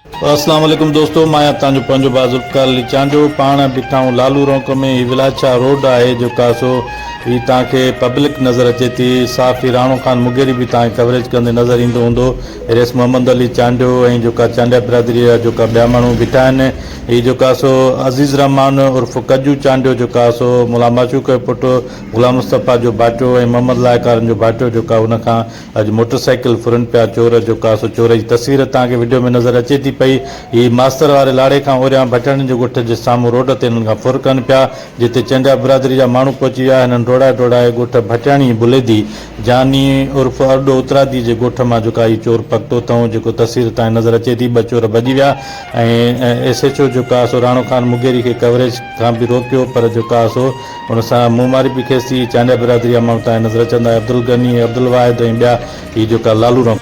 अस्सलाम वालेकुम दोस्तों, मैं तव्हांजो पंहिंजो बाज़ुल्फ़कार अली चांजो। पाण बीठा आहियूं लालू रौंक में। ही विलाछा रोड आहे जेका सो ही तव्हांखे पब्लिक नज़र अचे थी। साफ़ राणो खान मुगेरी भी तव्हांखे कवरेज कंदे नज़र ईंदो हूंदो। रेस मोहम्मद अली चांडो ऐं जेका चांडिया बिरादरी जा जेका ॿिया माण्हू बीठा आहिनि। ही जेका सो अज़ीज़ रहमान उर्फ़ कजू चांडियो जेका सो मुला माशूक जो पुटु ग़ुलाम मुस्तफ़ा जो भाटियो ऐं मोहम्मद लाइकारनि जो भाटियो जेका हुन खां अॼु मोटरसाइकिल फुरनि पिया चोर। जेका सो चोर जी तस्वीर तव्हांखे वीडियो में नज़र अचे थी पई। ही मास्तर वारे लाड़े खां ओरियां भटियाणी जे ॻोठ जे साम्हूं रोड ते हिननि खां फुर कनि पिया, जिते चंडिया बिरादरी जा माण्हू पहुची विया। हिननि डोड़ाए ॻोठ भटियाणी बुलेदी जानी उर्फ़ अॾो उतरादी जे ॻोठ मां जेका ही चोर पकड़ो अथऊं। जेको तस्वीर तव्हांखे नज़र अचे थी, ॿ चोर भॼी विया ऐं SHO जेका सो राणो खान मुगेरी खे कवरेज खां बि रोकियो, पर जेका सो हुन सां मुंहमारी बि खेसि थी। चांडिया बिरादरी जा माण्हू तव्हांखे नज़र अचंदा, अब्दुल गनी, अब्दुल वाहिद ऐं ॿिया ही जेका लालू रौंक